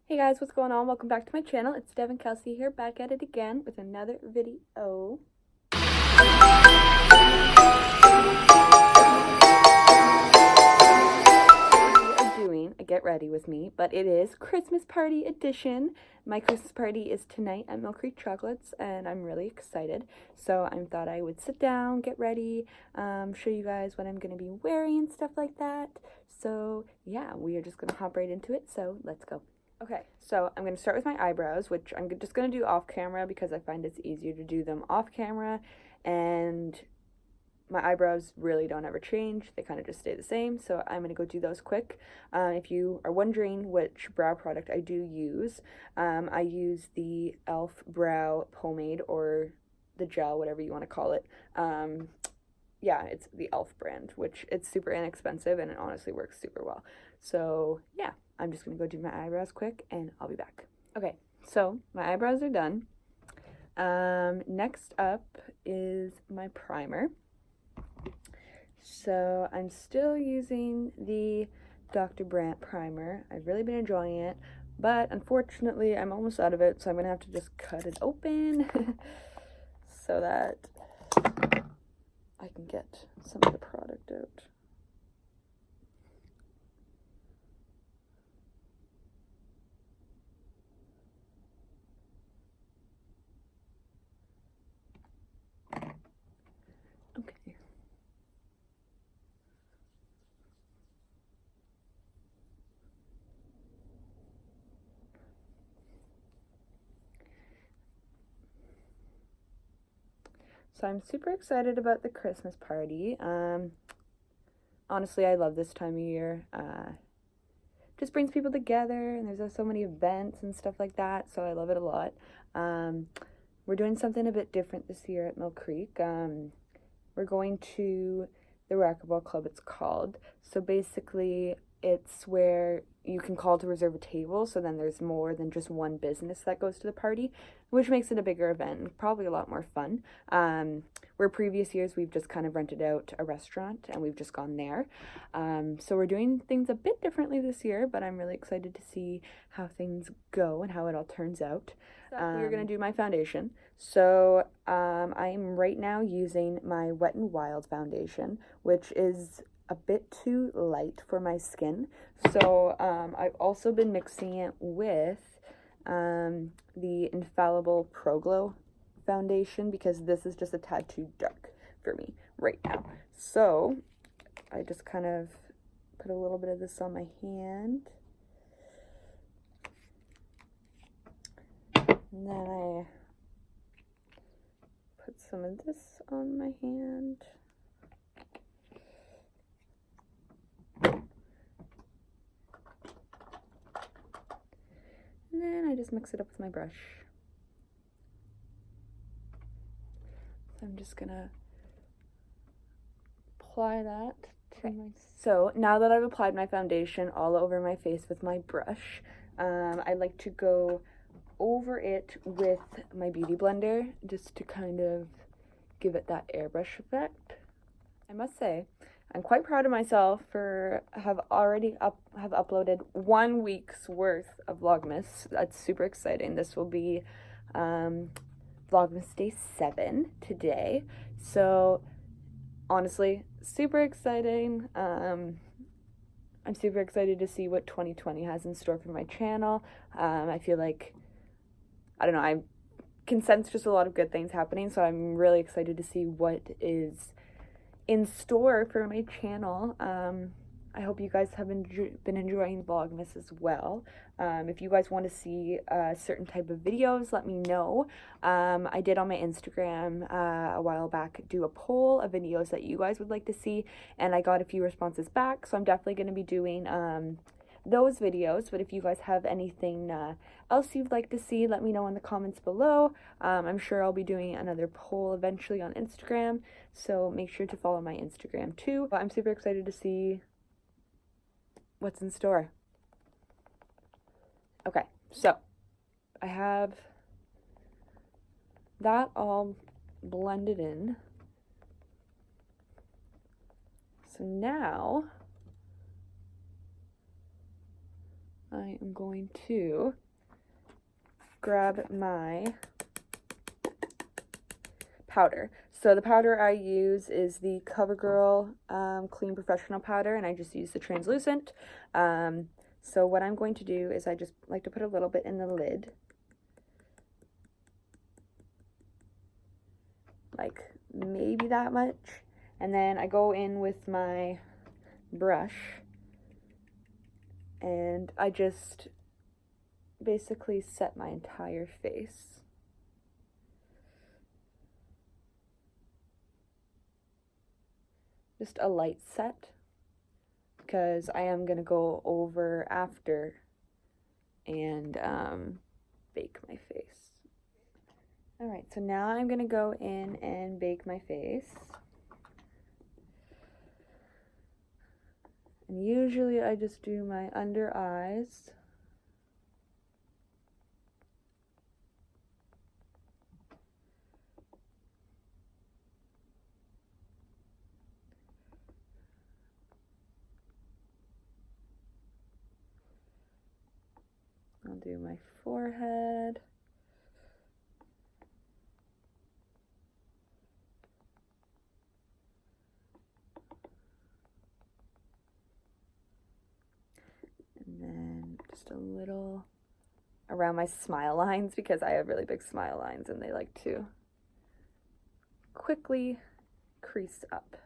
Hey guys, what's going on? Welcome back to my channel. It's Devin Kelsey here, back at it again with another video. We are doing a get ready with me, but it is Christmas party edition. My Christmas party is tonight at Mill Creek Chocolates, and I'm really excited. So I thought I would sit down, get ready, show you guys what I'm going to be wearing and stuff like that. So yeah, we are just going to hop right into it. So let's go. Okay, so I'm going to start with my eyebrows, which I'm just going to do off camera because I find it's easier to do them off camera, and my eyebrows really don't ever change. They kind of just stay the same, so I'm going to go do those quick. If you are wondering which brow product I do use, I use the e.l.f. brow pomade, or the gel, whatever you want to call it. Yeah, it's the e.l.f. brand, which it's super inexpensive and it honestly works super well. So yeah, I'm just gonna go do my eyebrows quick and I'll be back. Okay, so my eyebrows are done. Next up is my primer. So I'm still using the Dr. Brandt primer. I've really been enjoying it, but unfortunately I'm almost out of it, so I'm gonna have to just cut it open so that I can get some of the product out. Okay. So I'm super excited about the Christmas party. Honestly, I love this time of year. Just brings people together, and there's so many events and stuff like that, so I love it a lot. We're doing something a bit different this year at Mill Creek. We're going to the racquetball club, it's called. So basically, it's where you can call to reserve a table, so then there's more than just one business that goes to the party, which makes it a bigger event and probably a lot more fun. Where previous years we've just kind of rented out a restaurant and we've just gone there. So we're doing things a bit differently this year, but I'm really excited to see how things go and how it all turns out. We're going to do my foundation. So I'm right now using my Wet n Wild foundation, which is a bit too light for my skin. So I've also been mixing it with the Infallible Pro Glow foundation because this is just a tad too dark for me right now. So I just kind of put a little bit of this on my hand. And then I put some of this on my hand. And then I just mix it up with my brush. So I'm just gonna apply that to my... So now that I've applied my foundation all over my face with my brush, I like to go over it with my beauty blender just to kind of give it that airbrush effect. I must say, I'm quite proud of myself for have uploaded 1 week's worth of Vlogmas. That's super exciting. This will be Vlogmas Day 7 today. So honestly, super exciting. I'm super excited to see what 2020 has in store for my channel. I feel like, I don't know, I can sense just a lot of good things happening, so I'm really excited to see what is in store for my channel. I hope you guys have been enjoying Vlogmas as well. If you guys want to see certain type of videos, let me know. I did on my Instagram a while back do a poll of videos that you guys would like to see, and I got a few responses back, so I'm definitely going to be doing those videos. But if you guys have anything else you'd like to see, let me know in the comments below. I'm sure I'll be doing another poll eventually on Instagram, so make sure to follow my Instagram too. I'm super excited to see what's in store. Okay, so I have that all blended in. So now I am going to grab my powder. So the powder I use is the CoverGirl Clean Professional Powder, and I just use the translucent. So what I'm going to do is I just like to put a little bit in the lid. Like maybe that much. And then I go in with my brush and I just basically set my entire face. Just a light set, because I am going to go over after and bake my face. Alright, so now I'm going to go in and bake my face. And usually I just do my under eyes. I'll do my forehead. And then just a little around my smile lines, because I have really big smile lines and they like to quickly crease up.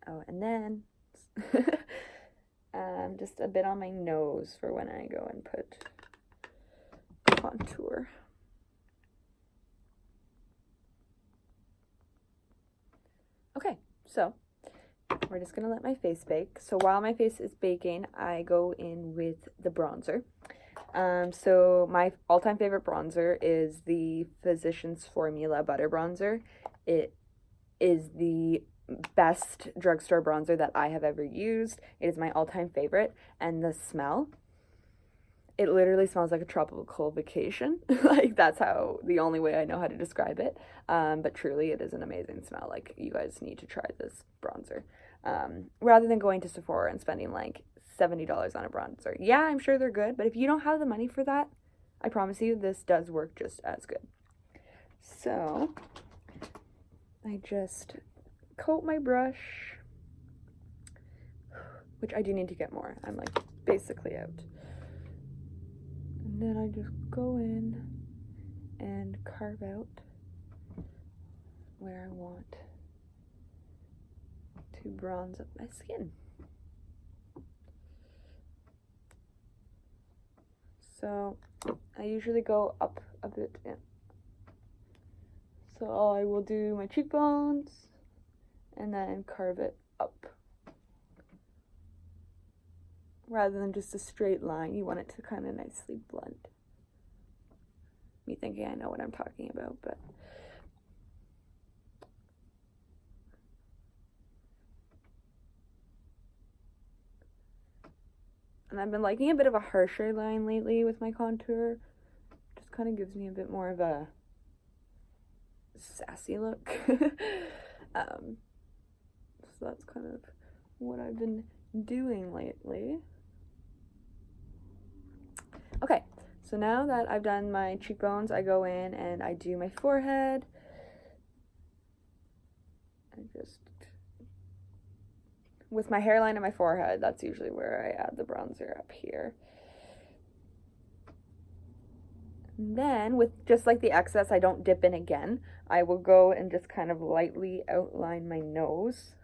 Oh, and then just a bit on my nose for when I go and put contour. Okay, so we're just gonna let my face bake. So while my face is baking, I go in with the bronzer. So my all-time favorite bronzer is the Physicians Formula Butter Bronzer. It is the best drugstore bronzer that I have ever used. It is my all-time favorite, and the smell, it literally smells like a tropical vacation. Like, that's the only way I know how to describe it. But truly, it is an amazing smell. Like, you guys need to try this bronzer. Rather than going to Sephora and spending like $70 on a bronzer. Yeah, I'm sure they're good, but if you don't have the money for that, I promise you this does work just as good. So I just coat my brush, which I do need to get more. I'm like basically out. And then I just go in and carve out where I want to bronze up my skin. So I usually go up a bit in. So I will do my cheekbones and then carve it up. Rather than just a straight line, you want it to kind of nicely blend. Me thinking I know what I'm talking about, but and I've been liking a bit of a harsher line lately with my contour. Just kind of gives me a bit more of a sassy look. So that's kind of what I've been doing lately. Okay, so now that I've done my cheekbones, I go in and I do my forehead. I just, with my hairline and my forehead, that's usually where I add the bronzer, up here. And then with just like the excess, I don't dip in again. I will go and just kind of lightly outline my nose.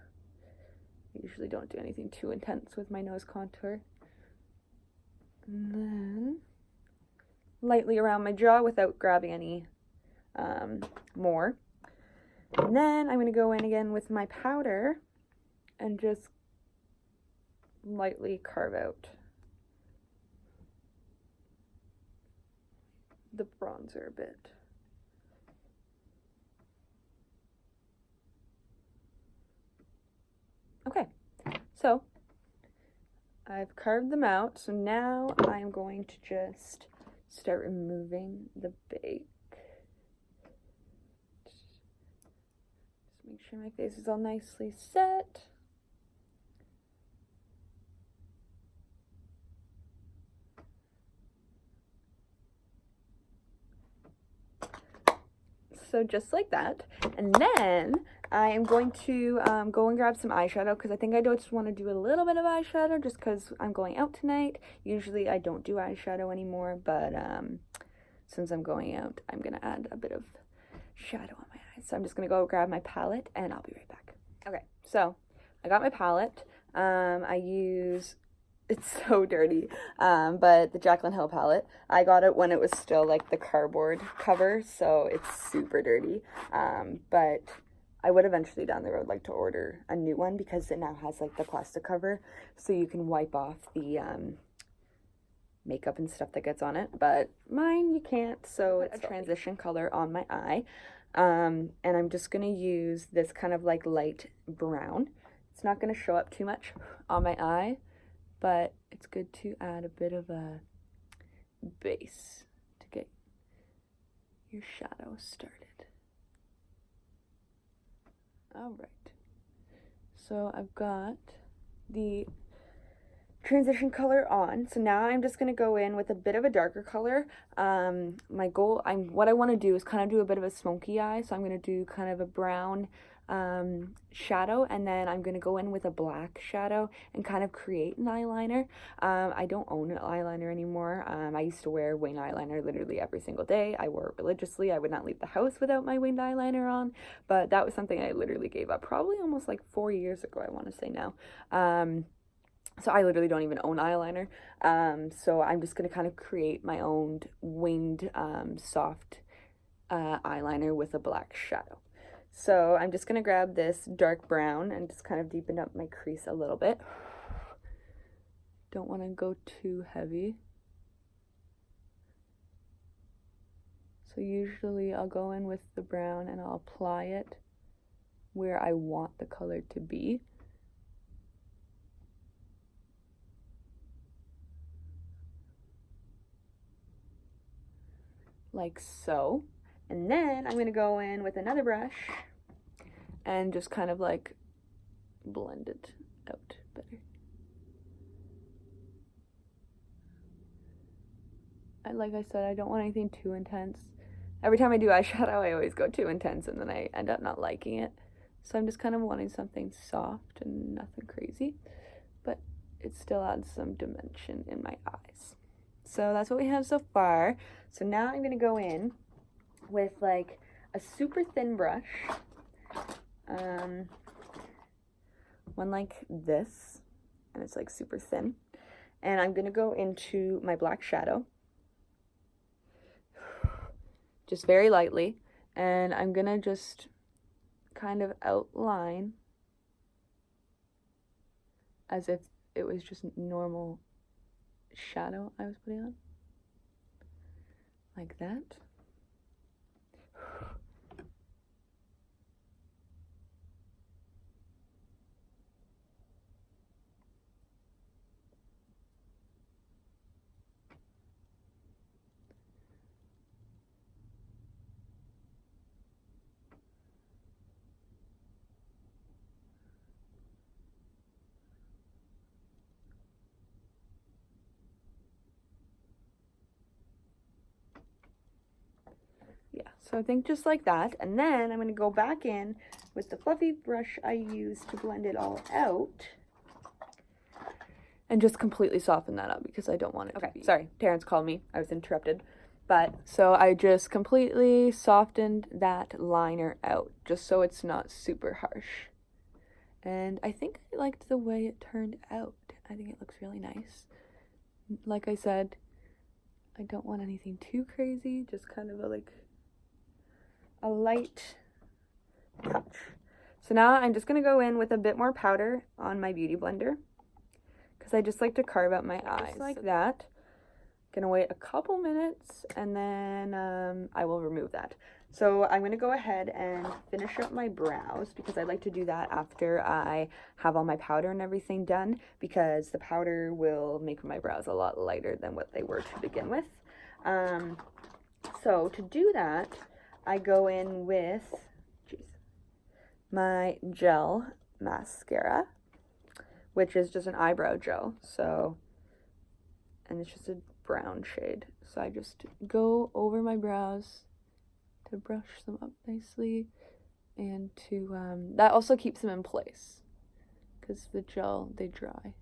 I usually don't do anything too intense with my nose contour. And then lightly around my jaw without grabbing any more. And then I'm going to go in again with my powder and just lightly carve out the bronzer a bit. Okay, so I've carved them out, so now I'm going to just start removing the bake. Just make Make sure my face is all nicely set. So just like that. And then I am going to go and grab some eyeshadow because I think I just want to do a little bit of eyeshadow just because I'm going out tonight. Usually I don't do eyeshadow anymore, but since I'm going out, I'm going to add a bit of shadow on my eyes. So I'm just going to go grab my palette and I'll be right back. Okay, so I got my palette. I use... It's so dirty, but the Jaclyn Hill palette, I got it when it was still like the cardboard cover, so it's super dirty, but I would eventually down the road like to order a new one because it now has like the plastic cover, so you can wipe off the makeup and stuff that gets on it, but mine you can't, so it's a transition color on my eye, and I'm just going to use this kind of like light brown. It's not going to show up too much on my eye, but it's good to add a bit of a base to get your shadow started. All right. So I've got the transition color on. So now I'm just going to go in with a bit of a darker color. What I want to do is kind of do a bit of a smoky eye. So I'm going to do kind of a brown shadow, and then I'm going to go in with a black shadow and kind of create an eyeliner. I don't own an eyeliner anymore. I used to wear winged eyeliner literally every single day. I wore it religiously. I would not leave the house without my winged eyeliner on, but that was something I literally gave up probably almost like 4 years ago, I want to say now. So I literally don't even own eyeliner. So I'm just going to kind of create my own winged soft eyeliner with a black shadow. So I'm just going to grab this dark brown and just kind of deepen up my crease a little bit. Don't want to go too heavy. So usually I'll go in with the brown and I'll apply it where I want the color to be. Like so. And then I'm going to go in with another brush and just kind of like blend it out better. Like I said, I don't want anything too intense. Every time I do eyeshadow, I always go too intense and then I end up not liking it. So I'm just kind of wanting something soft and nothing crazy, but it still adds some dimension in my eyes. So that's what we have so far. So now I'm going to go in with like a super thin brush, one like this, and it's like super thin, and I'm gonna go into my black shadow just very lightly, and I'm gonna just kind of outline as if it was just normal shadow I was putting on, like that. Yeah, so I think just like that, and then I'm going to go back in with the fluffy brush I used to blend it all out and just completely soften that up because I don't want it to be... Sorry, Terrence called me. I was interrupted. But, so I just completely softened that liner out just so it's not super harsh. And I think I liked the way it turned out. I think it looks really nice. Like I said, I don't want anything too crazy, just kind of a light touch. So now I'm just going to go in with a bit more powder on my beauty blender because I just like to carve out my eyes like that. Gonna wait a couple minutes and then I will remove that. So I'm gonna go ahead and finish up my brows because I like to do that after I have all my powder and everything done because the powder will make my brows a lot lighter than what they were to begin with. So to do that, I go in with my gel mascara, which is just an eyebrow gel. So, and it's just a brown shade. So I just go over my brows to brush them up nicely, and to, that also keeps them in place, because the gel, they dry.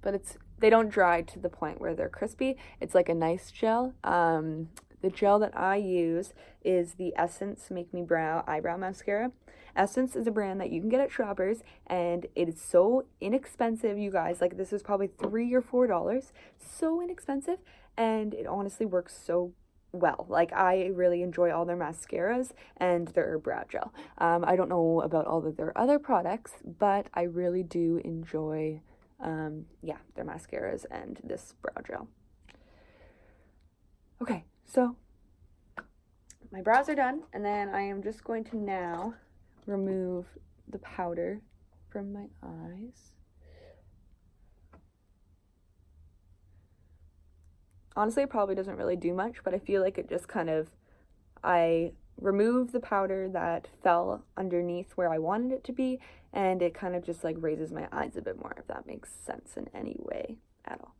But they don't dry to the point where they're crispy. It's like a nice gel. The gel that I use is the Essence Make Me Brow Eyebrow Mascara. Essence is a brand that you can get at Shoppers, and it is so inexpensive, you guys. Like, this is probably $3 or $4. So inexpensive, and it honestly works so well. Like, I really enjoy all their mascaras and their brow gel. I don't know about all of their other products, but I really do enjoy, their mascaras and this brow gel. Okay, so my brows are done, and then I am just going to now remove the powder from my eyes. Honestly, it probably doesn't really do much, but I feel like it just kind of, I remove the powder that fell underneath where I wanted it to be, and it kind of just like raises my eyes a bit more, if that makes sense in any way at all.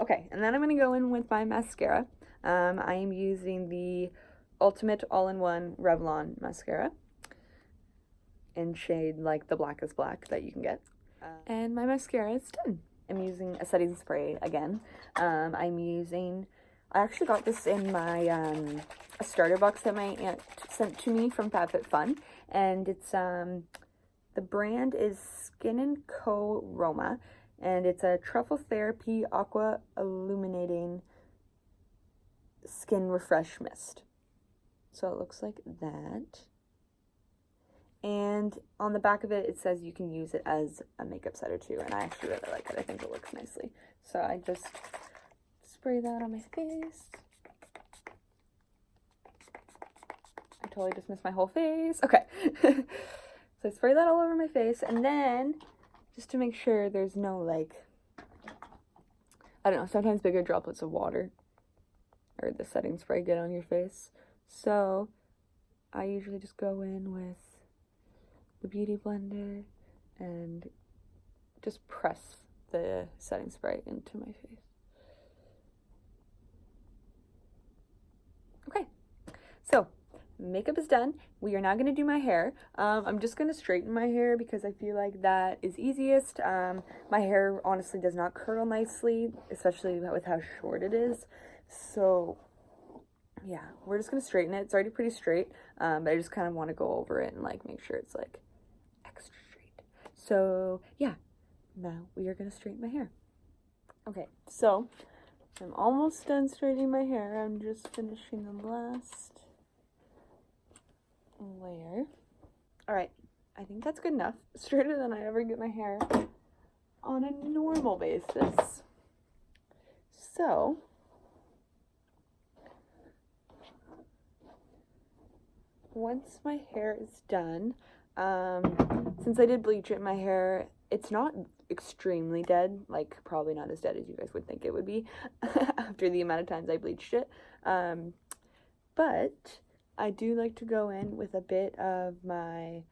Okay, and then I'm going to go in with my mascara. I am using the Ultimate All-in-One Revlon mascara in shade like the blackest black that you can get. And my mascara is done. I'm using a setting spray again. I actually got this in my a starter box that my aunt sent to me from FabFitFun, and it's the brand is Skin & Co. Roma, and it's a Truffle Therapy Aqua Illuminating Skin Refresh Mist. So it looks like that. And on the back of it, it says you can use it as a makeup setter too, and I actually really like it. I think it works nicely. So I just spray that on my face. I totally just missed my whole face. Okay. So I spray that all over my face, and then just to make sure there's no, like, I don't know, sometimes bigger droplets of water or the setting spray get on your face. So I usually just go in with the Beauty Blender and just press the setting spray into my face. Okay, so makeup is done. We are now going to do my hair. I'm just going to straighten my hair because I feel like that is easiest. My hair honestly does not curl nicely, especially with how short it is. So yeah, we're just going to straighten it. It's already pretty straight, but I just kind of want to go over it and like make sure it's like extra straight. So yeah, now we are going to straighten my hair. Okay, so I'm almost done straightening my hair. I'm just finishing the last layer. All right, I think that's good enough. Straighter than I ever get my hair on a normal basis. So once my hair is done, since I did bleach it, my hair, it's not extremely dead, like probably not as dead as you guys would think it would be after the amount of times I bleached it, but I do like to go in with a bit of my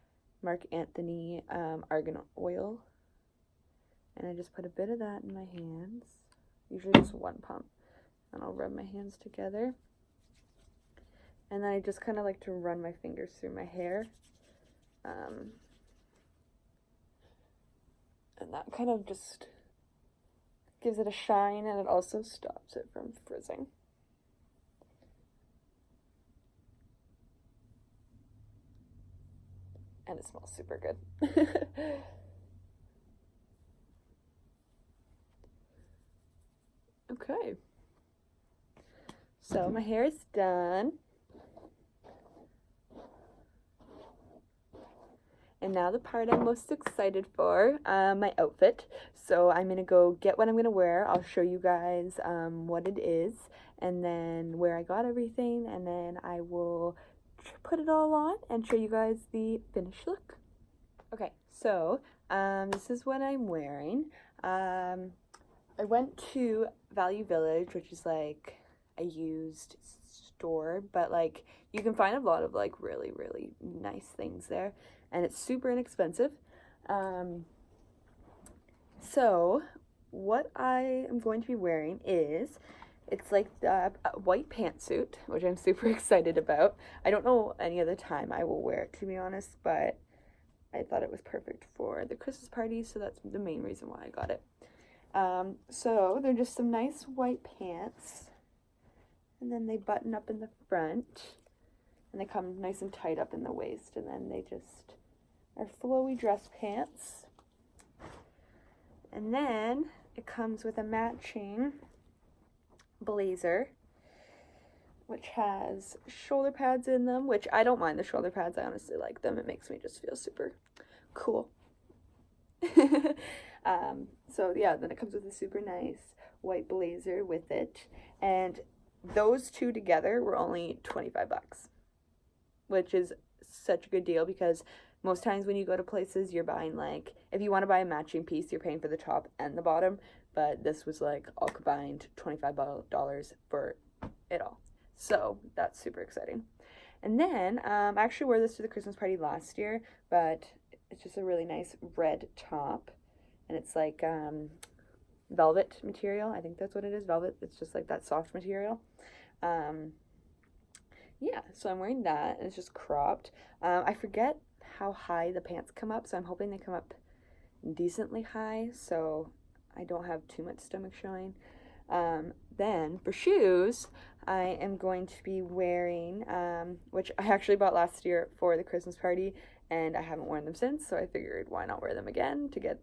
Marc Anthony argan oil, and I just put a bit of that in my hands, usually just one pump, and I'll rub my hands together. And then I just kind of like to run my fingers through my hair. And that kind of just gives it a shine, and it also stops it from frizzing. And it smells super good. Okay. So my hair is done. And now the part I'm most excited for, my outfit. So I'm going to go get what I'm going to wear. I'll show you guys what it is, and then where I got everything, and then I will put it all on and show you guys the finished look. Okay, so this is what I'm wearing. I went to Value Village, which is like a used store, but like you can find a lot of like really, really nice things there, and it's super inexpensive. So what I am going to be wearing is, it's like a white pantsuit, which I'm super excited about. I don't know any other time I will wear it, to be honest, but I thought it was perfect for the Christmas party, so that's the main reason why I got it. So they're just some nice white pants, and then they button up in the front, and they come nice and tight up in the waist, and then they just are flowy dress pants. And then it comes with a matching blazer, which has shoulder pads in them, which I don't mind the shoulder pads. I honestly like them. It makes me just feel super cool. So yeah, then it comes with a super nice white blazer with it, and those two together were only 25 bucks, which is such a good deal, because most times when you go to places, you're buying, like, if you want to buy a matching piece, you're paying for the top and the bottom, but this was like all combined $25 for it all. So that's super exciting. And then I actually wore this to the Christmas party last year, but it's just a really nice red top, and it's like velvet material. I think that's what it is, velvet. It's just like that soft material. Yeah, so I'm wearing that, and it's just cropped. I forget how high the pants come up, so I'm hoping they come up decently high, so I don't have too much stomach showing. Then for shoes, I am going to be wearing, which I actually bought last year for the Christmas party, and I haven't worn them since, so I figured why not wear them again to get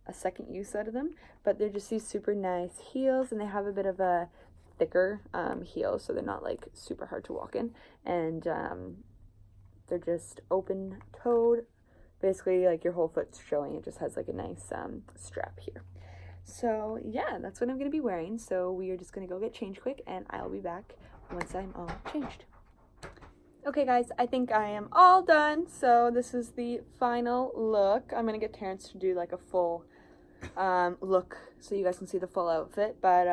a second use out of them. But they're just these super nice heels, and they have a bit of a thicker heel, so they're not like super hard to walk in, and they're just open-toed, basically like your whole foot's showing. It just has like a nice strap here. So yeah, that's what I'm gonna be wearing. So we are just gonna go get changed quick, and I'll be back once I'm all changed. Okay guys, I think I am all done. So this is the final look. I'm gonna get Terrence to do like a full look so you guys can see the full outfit, but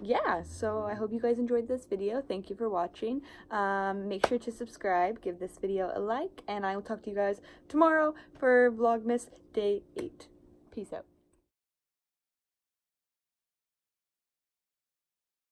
yeah, so I hope you guys enjoyed this video. Thank you for watching. Make sure to subscribe, give this video a like, and I will talk to you guys tomorrow for Vlogmas Day 8. Peace out.